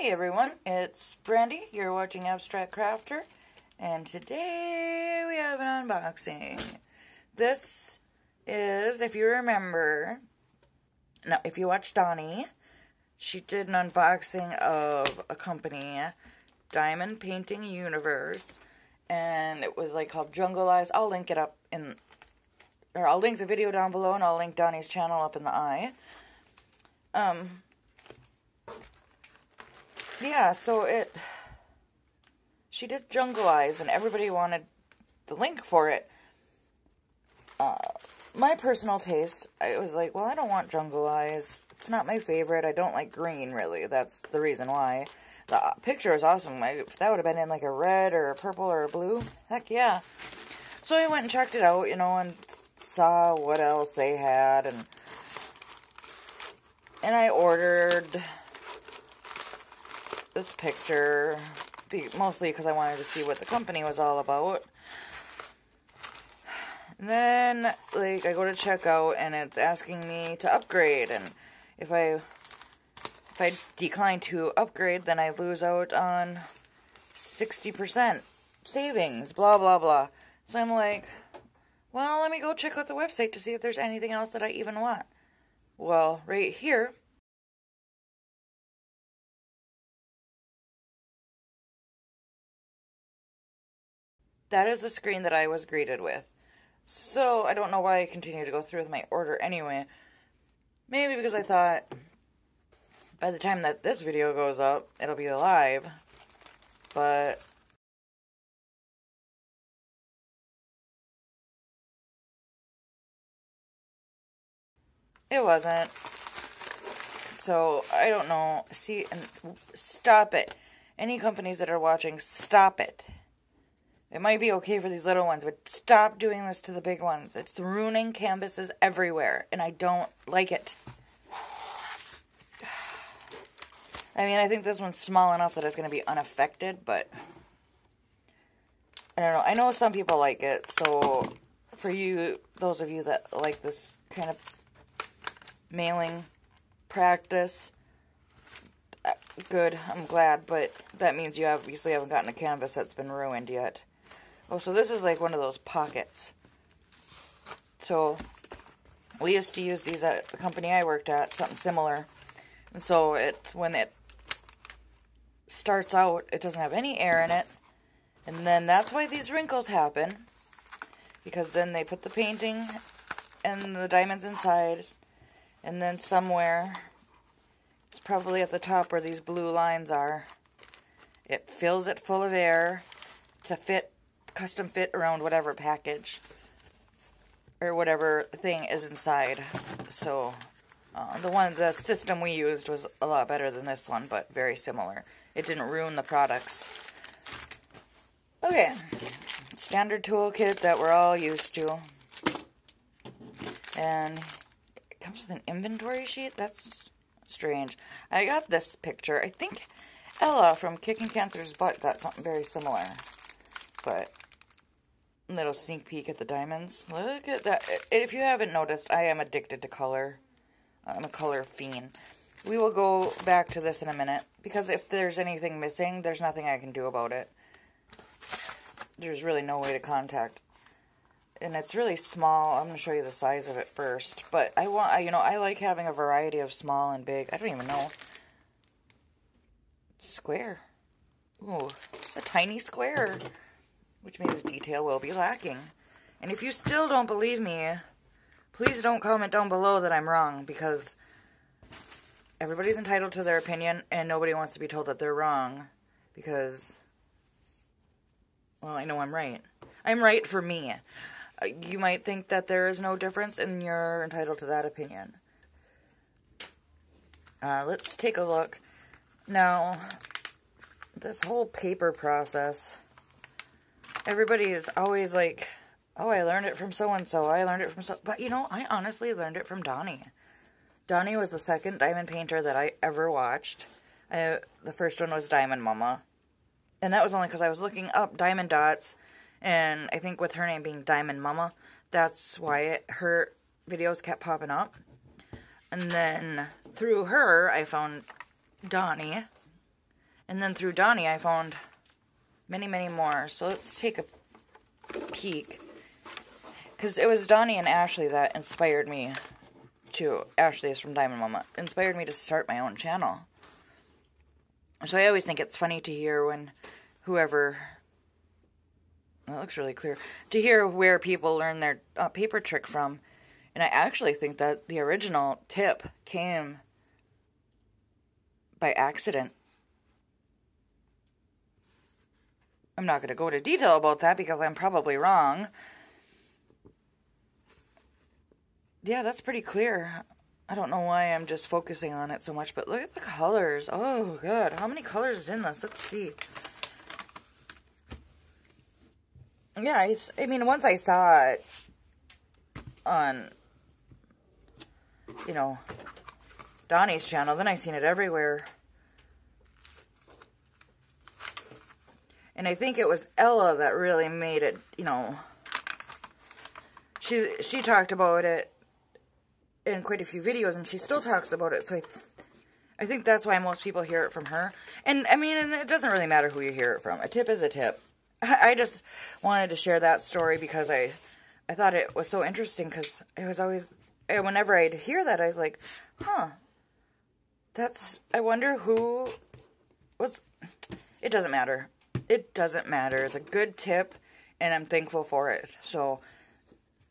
Hey everyone, it's Brandy. You're watching Abstract Crafter, and today we have an unboxing. This is, if you remember, if you watch Donnie, she did an unboxing of a company, Diamond Painting Universe, and it was like called Jungle Eyes. I'll link it up I'll link the video down below, and I'll link Donnie's channel up in the eye. Yeah, so she did Jungle Eyes, and everybody wanted the link for it. My personal taste, I was like, well, I don't want Jungle Eyes. It's not my favorite. I don't like green, really. That's the reason why. The picture is awesome. If that would have been in like a red or a purple or a blue, heck yeah. So I went and checked it out, and saw what else they had, and I ordered this picture, mostly because I wanted to see what the company was all about. And then, I go to checkout, and it's asking me to upgrade, and if I decline to upgrade, then I lose out on 60% savings, blah, blah, blah. So I'm like, well, let me go check out the website to see if there's anything else that I even want. Well, right here, that is the screen that I was greeted with. So, I don't know why I continue to go through with my order anyway. Maybe because I thought, by the time that this video goes up, it'll be live. But it wasn't. So, I don't know. See, and stop it. Any companies that are watching, stop it. It might be okay for these little ones, but stop doing this to the big ones. It's ruining canvases everywhere, and I don't like it. I mean, I think this one's small enough that it's going to be unaffected, but I don't know. I know some people like it, so for you, those of you that like this kind of mailing practice, good, I'm glad, but that means you obviously haven't gotten a canvas that's been ruined yet. Oh, so this is like one of those pockets. So, we used to use these at the company I worked at, something similar. And so, when it starts out, it doesn't have any air in it. And then that's why these wrinkles happen. Because then they put the painting and the diamonds inside. And then somewhere, it's probably at the top where these blue lines are, it fills it full of air to custom fit around whatever package or whatever thing is inside. So the system we used was a lot better than this one, but very similar. It didn't ruin the products. Okay, standard toolkit that we're all used to, and it comes with an inventory sheet. That's strange. I got this picture. I think Ella from Kicking Cancer's Butt got something very similar. But, little sneak peek at the diamonds. Look at that. If you haven't noticed, I am addicted to color. I'm a color fiend. We will go back to this in a minute, because if there's anything missing, there's nothing I can do about it. There's really no way to contact. And it's really small. I'm going to show you the size of it first. But I like having a variety of small and big. I don't even know. Square. Ooh, a tiny square. Which means detail will be lacking. And if you still don't believe me, please don't comment down below that I'm wrong, because everybody's entitled to their opinion, and nobody wants to be told that they're wrong, because, well, I know I'm right. I'm right for me. You might think that there is no difference, and you're entitled to that opinion. Let's take a look. Now, this whole paper process, everybody is always like, oh, I learned it from so-and-so, I learned it from so... But, I honestly learned it from Donnie. Donnie was the second diamond painter that I ever watched. The first one was Diamond Mama. And that was only because I was looking up diamond dots, and I think with her name being Diamond Mama, that's why her videos kept popping up. And then, through her, I found Donnie. And then through Donnie, I found many, many more. So let's take a peek. Because it was Donnie and Ashley that inspired me to... Ashley is from Diamond Mama. Inspired me to start my own channel. So I always think it's funny to hear when whoever... That looks really clear. To hear where people learn their paper trick from. And I actually think that the original tip came by accident. I'm not going to go into detail about that because I'm probably wrong. Yeah, that's pretty clear. I don't know why I'm just focusing on it so much, but look at the colors. Oh, God. How many colors is in this? Let's see. Yeah, I mean, once I saw it on, you know, Donnie's channel, then I seen it everywhere. And I think it was Ella that really made it, you know, she talked about it in quite a few videos, and she still talks about it, so I think that's why most people hear it from her. And, I mean, and it doesn't really matter who you hear it from. A tip is a tip. I just wanted to share that story because I thought it was so interesting, because it was always, whenever I'd hear that, I was like, huh, I wonder who was, it doesn't matter. It doesn't matter. It's a good tip, and I'm thankful for it. So,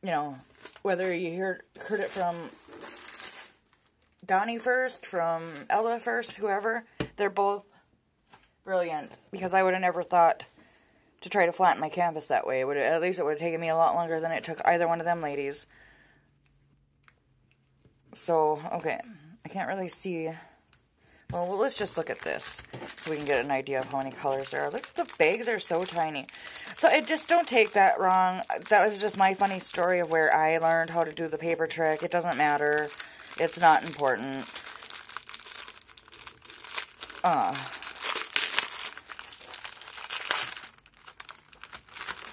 you know, whether you heard it from Donnie first, from Ella first, whoever, they're both brilliant, because I would have never thought to try to flatten my canvas that way. At least it would have taken me a lot longer than it took either one of them ladies. So, okay, I can't really see. Well, let's just look at this so we can get an idea of how many colors there are. Look, the bags are so tiny. So I just don't take that wrong. That was just my funny story of where I learned how to do the paper trick. It doesn't matter. It's not important.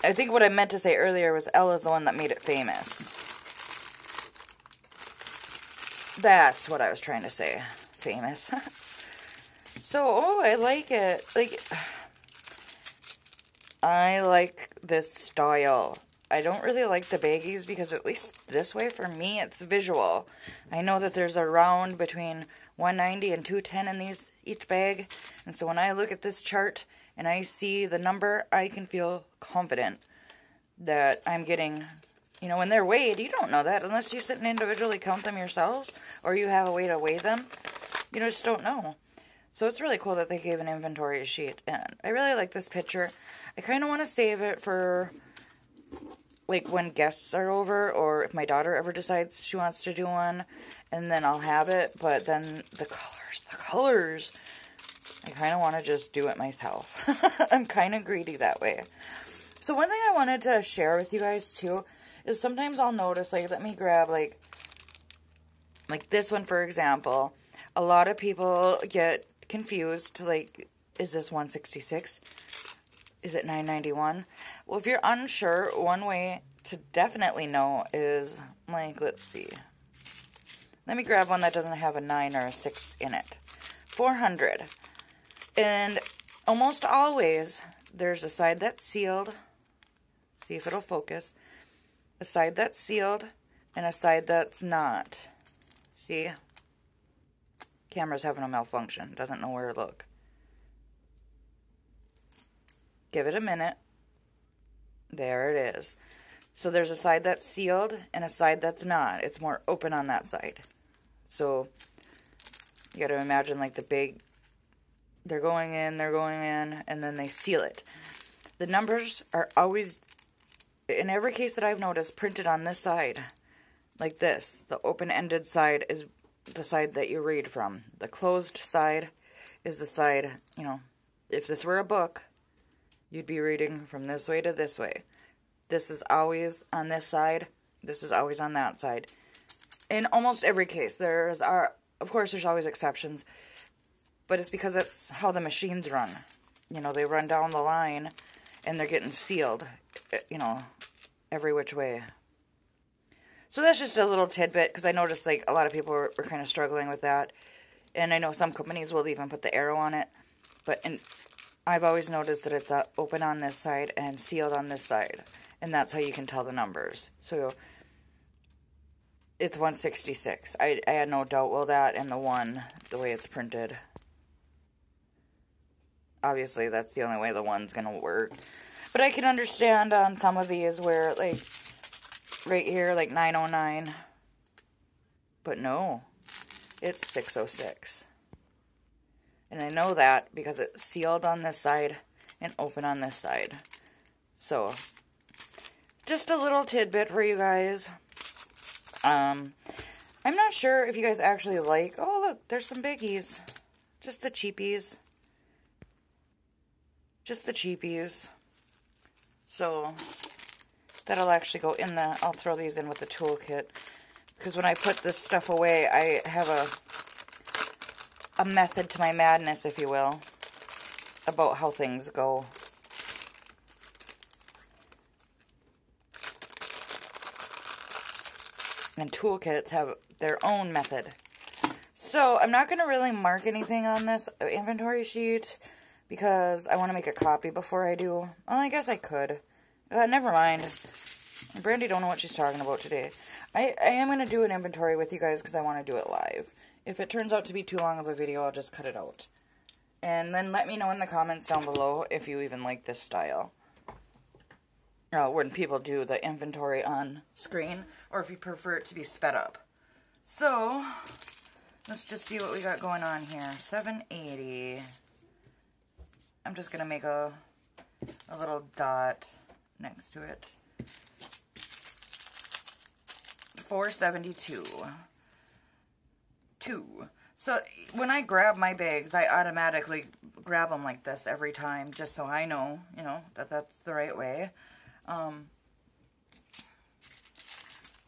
I think what I meant to say earlier was Ella's the one that made it famous. That's what I was trying to say. Famous. So, oh, I like it. Like, I like this style. I don't really like the baggies because at least this way for me, it's visual. I know that there's a round between 190 and 210 in each bag. And so when I look at this chart and I see the number, I can feel confident that I'm getting, you know, when they're weighed, you don't know that unless you sit and individually count them yourselves or you have a way to weigh them. You just don't know. So it's really cool that they gave an inventory sheet. And I really like this picture. I kind of want to save it for, like, when guests are over, or if my daughter ever decides she wants to do one, and then I'll have it. But then the colors, I kind of want to just do it myself. I'm kind of greedy that way. So one thing I wanted to share with you guys, too, is sometimes I'll notice, like, let me grab, like this one, for example. A lot of people get confused, like, is this 166? Is it 991? Well, if you're unsure, one way to definitely know is, like, let's see. Let me grab one that doesn't have a 9 or a 6 in it. 400. And almost always, there's a side that's sealed. See if it'll focus. A side that's sealed and a side that's not. See? Camera's having a malfunction. Doesn't know where to look. Give it a minute. There it is. So there's a side that's sealed and a side that's not. It's more open on that side. So you got to imagine like the big, they're going in, and then they seal it. The numbers are always, in every case that I've noticed, printed on this side. Like this. The open-ended side is the side that you read from. The closed side is the side, you know, if this were a book, you'd be reading from this way to this way. This is always on this side. This is always on that side. In almost every case, of course, there's always exceptions, but it's because that's how the machines run. You know, they run down the line, and they're getting sealed, you know, every which way. So that's just a little tidbit, because I noticed, like, a lot of people were kind of struggling with that. And I know some companies will even put the arrow on it. And I've always noticed that it's open on this side and sealed on this side. And that's how you can tell the numbers. So it's 166. I had no doubt. Well, that and the one, the way it's printed. Obviously, that's the only way the one's going to work. But I can understand on some of these where, like, right here, like 909. But no, it's 606. And I know that because it's sealed on this side and open on this side. So, just a little tidbit for you guys. I'm not sure if you guys actually like... Oh, look, there's some biggies. Just the cheapies. Just the cheapies. So, that'll actually go in the... I'll throw these in with the toolkit. Because when I put this stuff away, I have a method to my madness, if you will, about how things go. And toolkits have their own method. So, I'm not going to really mark anything on this inventory sheet because I want to make a copy before I do. Well, I guess I could. Never mind. Brandy don't know what she's talking about today. I am going to do an inventory with you guys because I want to do it live. If it turns out to be too long of a video, I'll just cut it out. And then let me know in the comments down below if you even like this style. When people do the inventory on screen, or if you prefer it to be sped up. So, let's just see what we got going on here. 780. I'm just going to make a little dot next to it. 472. 2. So, when I grab my bags, I automatically grab them like this every time, just so I know, you know, that that's the right way.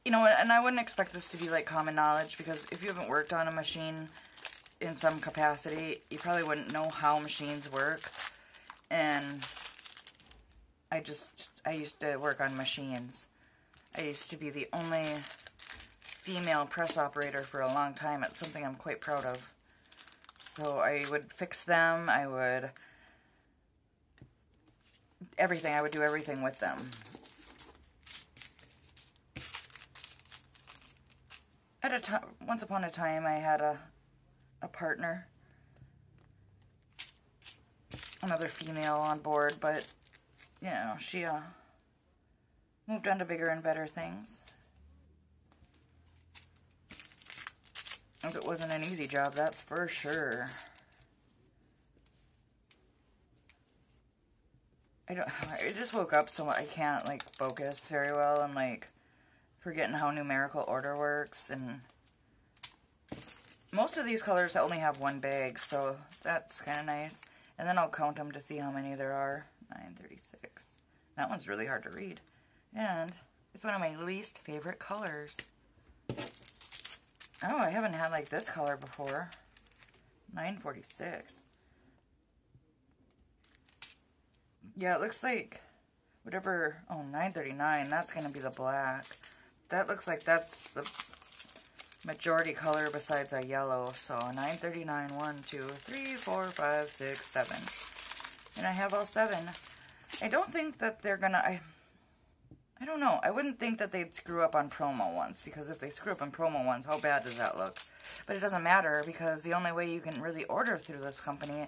You know, and I wouldn't expect this to be like common knowledge, because if you haven't worked on a machine in some capacity, you probably wouldn't know how machines work. And I used to work on machines. I used to be the only female press operator for a long time. It's something I'm quite proud of. So I would fix them, I would do everything with them. Once upon a time, I had a partner, another female on board, but, you know, she moved on to bigger and better things. And it wasn't an easy job, that's for sure. I just woke up, so I can't, like, focus very well. I'm, like, forgetting how numerical order works. And most of these colors only have one bag, so that's kind of nice. And then I'll count them to see how many there are. 936. That one's really hard to read. And it's one of my least favorite colors. Oh, I haven't had, like, this color before. 946. Yeah, it looks like whatever, oh, 939, that's going to be the black. That looks like that's the majority color besides a yellow. So 939, 1, 2, 3, 4, 5, 6, 7. And I have all 7. I don't think that they're going to, I don't know. I wouldn't think that they'd screw up on promo ones, because if they screw up on promo ones, how bad does that look? But it doesn't matter, because the only way you can really order through this company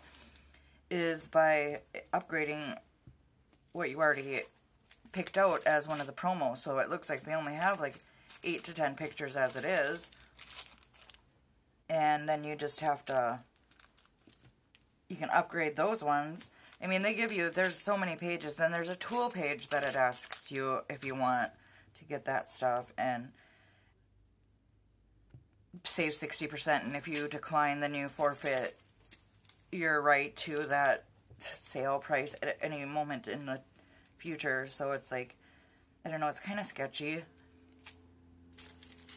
is by upgrading what you already picked out as one of the promos. So it looks like they only have like 8 to 10 pictures as it is. And then you just have to, you can upgrade those ones. I mean, they give you, there's so many pages. Then there's a tool page that it asks you if you want to get that stuff and save 60%. And if you decline, then you forfeit your right to that sale price at any moment in the future. So it's like, I don't know, it's kind of sketchy.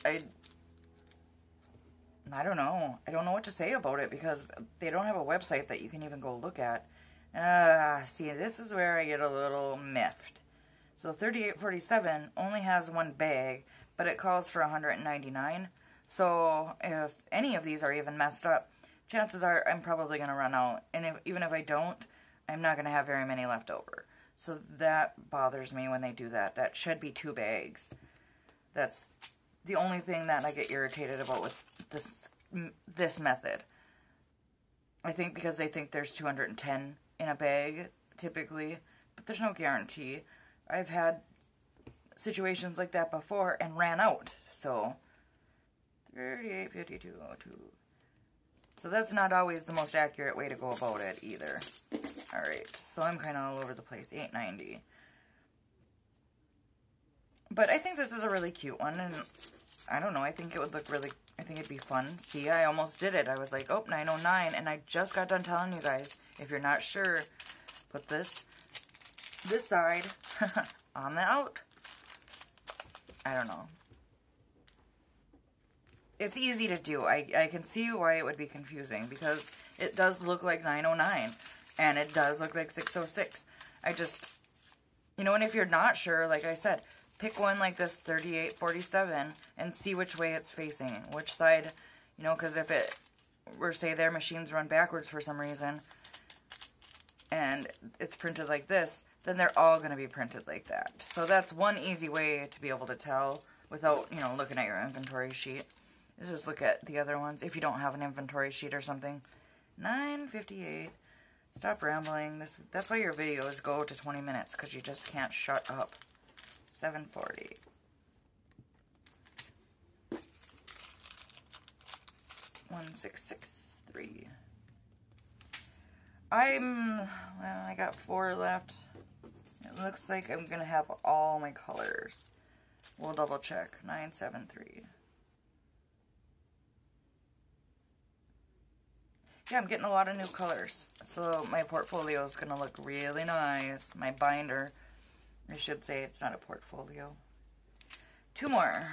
I don't know. I don't know what to say about it, because they don't have a website that you can even go look at. See, this is where I get a little miffed. So 3847 only has one bag, but it calls for $199. So if any of these are even messed up, chances are I'm probably going to run out. And even if I don't, I'm not going to have very many left over. So that bothers me when they do that. That should be 2 bags. That's the only thing that I get irritated about with this method. I think because they think there's 210 in a bag, typically, but there's no guarantee. I've had situations like that before and ran out. So 38, 52, 02. So that's not always the most accurate way to go about it either. Alright, so I'm kind of all over the place. 890. But I think this is a really cute one, and I don't know, I think it would look really, I think it'd be fun. See, I almost did it. I was like, oh, 909, and I just got done telling you guys, if you're not sure, put this side on the out. I don't know. It's easy to do. I can see why it would be confusing, because it does look like 909, and it does look like 606. I just, you know, and if you're not sure, like I said, pick one like this 3847 and see which way it's facing, which side, you know, because if it were, say, their machines run backwards for some reason, and it's printed like this, then they're all going to be printed like that. So that's one easy way to be able to tell without, you know, looking at your inventory sheet. Just look at the other ones if you don't have an inventory sheet or something. 958. Stop rambling. That's why your videos go to 20 minutes, because you just can't shut up. 740. One, 6, 6, 3. Well, I got 4 left. It looks like I'm gonna have all my colors. We'll double check. 973. Yeah, I'm getting a lot of new colors. So my portfolio is gonna look really nice. My binder, I should say, it's not a portfolio. 2 more.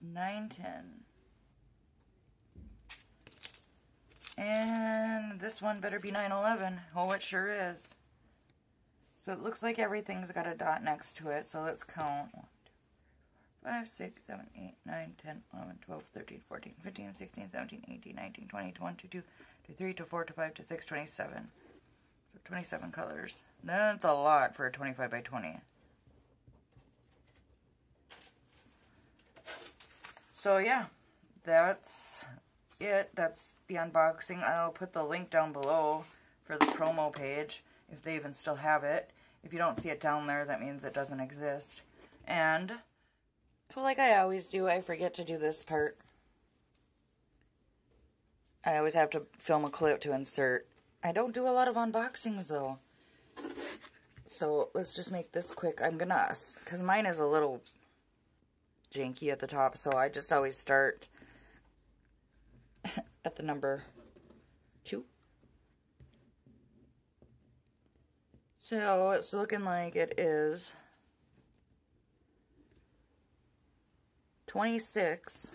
910. And this one better be 911. Oh, it sure is. So it looks like everything's got a dot next to it. So let's count. 1, 2, 5, 6, 7, 8, 9, 10, 11, 12, 13, 14, 15, 16, 17, 18, 19, 20, 21, 22, 23, 24, 25, 26, 27. So 27 colors. That's a lot for a 25 by 20. So yeah, that's it. That's the unboxing. I'll put the link down below for the promo page, if they even still have it. If you don't see it down there, that means it doesn't exist. And so like I always do, I forget to do this part. I always have to film a clip to insert. I don't do a lot of unboxings though. So let's just make this quick. I'm gonna, because mine is a little janky at the top, so I just always start at the number 2. So it's looking like it is 26.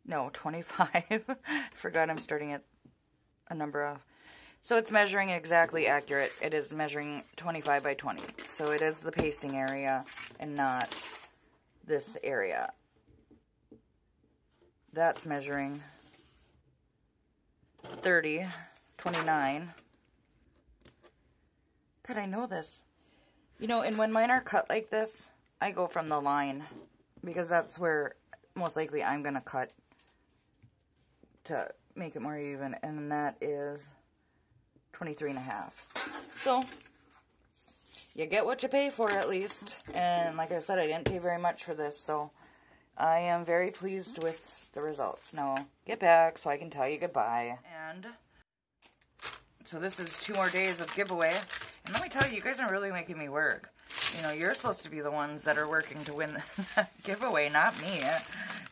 No, 25. Forgot I'm starting at a number off. So it's measuring exactly accurate. It is measuring 25 by 20. So it is the pasting area and not this area. That's measuring 30, 29. God, I know this. You know, and when mine are cut like this, I go from the line, because that's where most likely I'm going to cut to make it more even, and that is 23.5. So you get what you pay for, at least. And like I said, I didn't pay very much for this, so I am very pleased with the results. Now get back so I can tell you goodbye. And so this is 2 more days of giveaway, and let me tell you, you guys are really making me work. You know, you're supposed to be the ones that are working to win the giveaway, not me.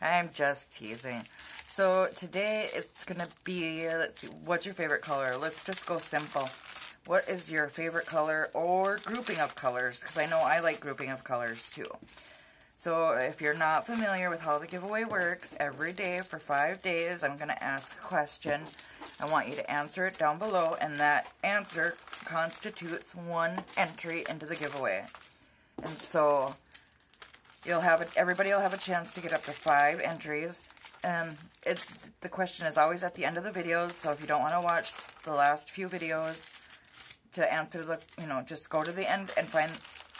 I'm just teasing. So today it's going to be, let's see, what's your favorite color? Let's just go simple. What is your favorite color or grouping of colors? Because I know I like grouping of colors too. So if you're not familiar with how the giveaway works, every day for 5 days, I'm going to ask a question. I want you to answer it down below, and that answer constitutes 1 entry into the giveaway. And so everybody will have a chance to get up to 5 entries. The question is always at the end of the videos, so if you don't want to watch the last few videos to answer the, just go to the end and find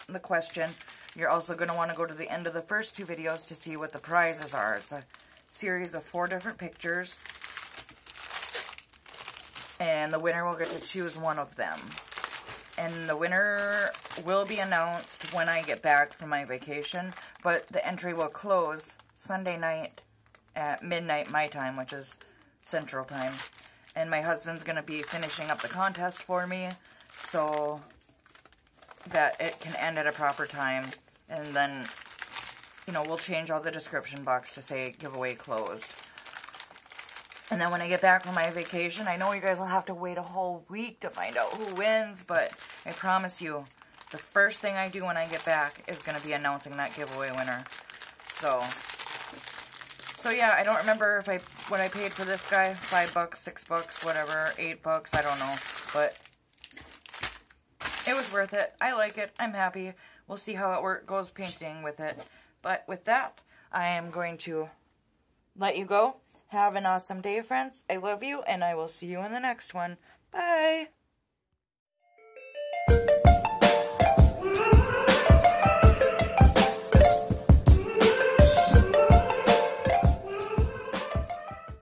the question. You're also going to want to go to the end of the first 2 videos to see what the prizes are. It's a series of 4 different pictures, and the winner will get to choose one of them. And the winner will be announced when I get back from my vacation, but the entry will close Sunday night at midnight my time, which is Central Time. And my husband's going to be finishing up the contest for me so that it can end at a proper time. And then, we'll change all the description box to say giveaway closed. And then when I get back from my vacation, I know you guys will have to wait a whole week to find out who wins, but I promise you, the first thing I do when I get back is going to be announcing that giveaway winner. So yeah, I don't remember what I paid for this guy. $5, $6, whatever, $8, I don't know. But it was worth it. I like it. I'm happy. We'll see how it goes painting with it. But with that, I am going to let you go. Have an awesome day, friends. I love you, and I will see you in the next one. Bye.